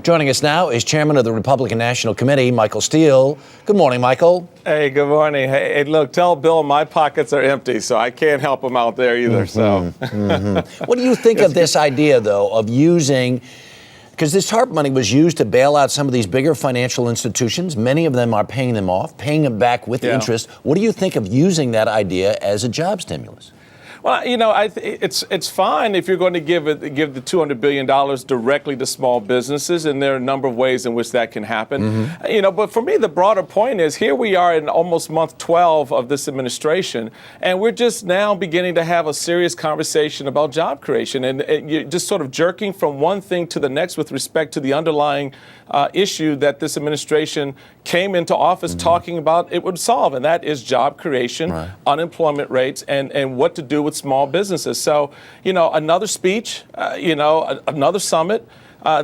Joining us now is Chairman of the Republican National Committee, Michael Steele. Good morning, Michael. Hey, good morning. Hey, look, tell Bill my pockets are empty, so I can't help him out there either. What do you think of this idea, though, of using, because this TARP money was used to bail out some of these bigger financial institutions. Many of them are paying them off, paying them back with interest. What do you think of using that idea as a job stimulus? Well, you know, it's fine if you're going to give the $200 billion directly to small businesses, and there are a number of ways in which that can happen. You know, but for me, the broader point is here we are in almost month 12 of this administration, and we're just now beginning to have a serious conversation about job creation, and you're just sort of jerking from one thing to the next with respect to the underlying issue that this administration came into office talking about it would solve, and that is job creation, unemployment rates, and what to do with small businesses. So, you know, another speech, another summit.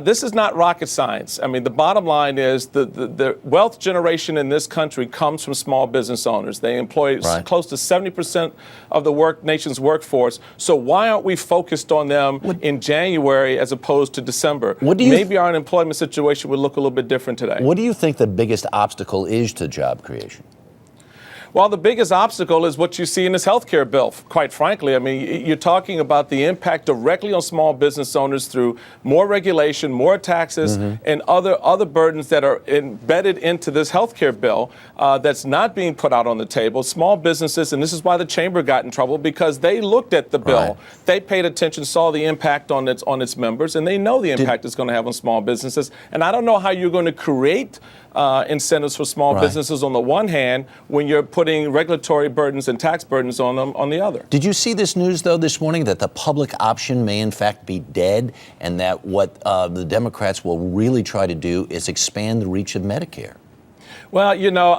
This is not rocket science. I mean, the bottom line is the wealth generation in this country comes from small business owners. They employ close to 70% of the nation's workforce. So why aren't we focused on them in January as opposed to December? Maybe our unemployment situation would look a little bit different today. What do you think the biggest obstacle is to job creation? Well, the biggest obstacle is what you see in this health care bill, quite frankly. I mean, you're talking about the impact directly on small business owners through more regulation, more taxes, and other burdens that are embedded into this health care bill that's not being put out on the table. Small businesses, and this is why the chamber got in trouble, because they looked at the bill, they paid attention, saw the impact on its members, and they know the impact it's going to have on small businesses. And I don't know how you're going to create incentives for small businesses on the one hand when you're putting regulatory burdens and tax burdens on them on the other. Did you see this news, though, this morning, that the public option may in fact be dead, and that what the Democrats will really try to do is expand the reach of Medicare? Well, you know,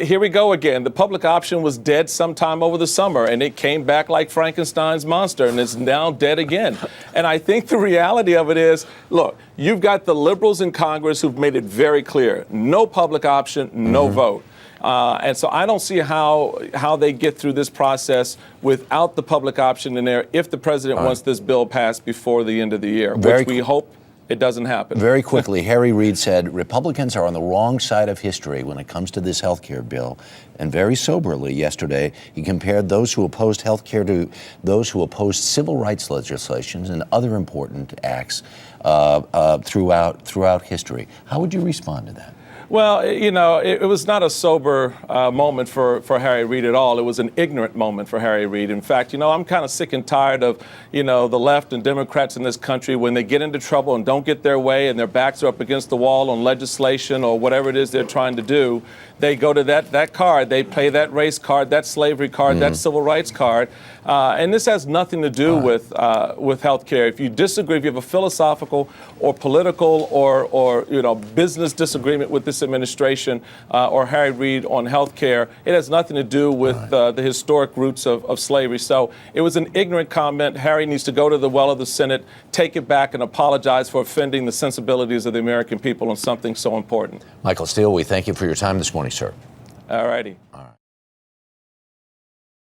here we go again. The public option was dead sometime over the summer, and it came back like Frankenstein's monster, and it's now dead again. And I think the reality of it is, look, you've got the liberals in Congress who've made it very clear, no public option, no vote. And so I don't see how they get through this process without the public option in there if the president wants this bill passed before the end of the year, which we hope it doesn't happen. Very quickly, Reid said Republicans are on the wrong side of history when it comes to this health care bill. And very soberly yesterday, he compared those who opposed health care to those who opposed civil rights legislations and other important acts throughout history. How would you respond to that? Well, you know, it was not a sober moment for Harry Reid at all. It was an ignorant moment for Harry Reid. In fact, you know, I'm kind of sick and tired of, you know, the left and Democrats in this country when they get into trouble and don't get their way and their backs are up against the wall on legislation or whatever it is they're trying to do. They go to that card, they play that race card, that slavery card, that civil rights card. And this has nothing to do with health care. If you disagree, if you have a philosophical or political or you know, business disagreement with this administration or Harry Reid on health care, it has nothing to do with the historic roots of slavery. So it was an ignorant comment. Harry needs to go to the well of the Senate, take it back, and apologize for offending the sensibilities of the American people on something so important. Michael Steele, we thank you for your time this morning, sir. All righty. All right.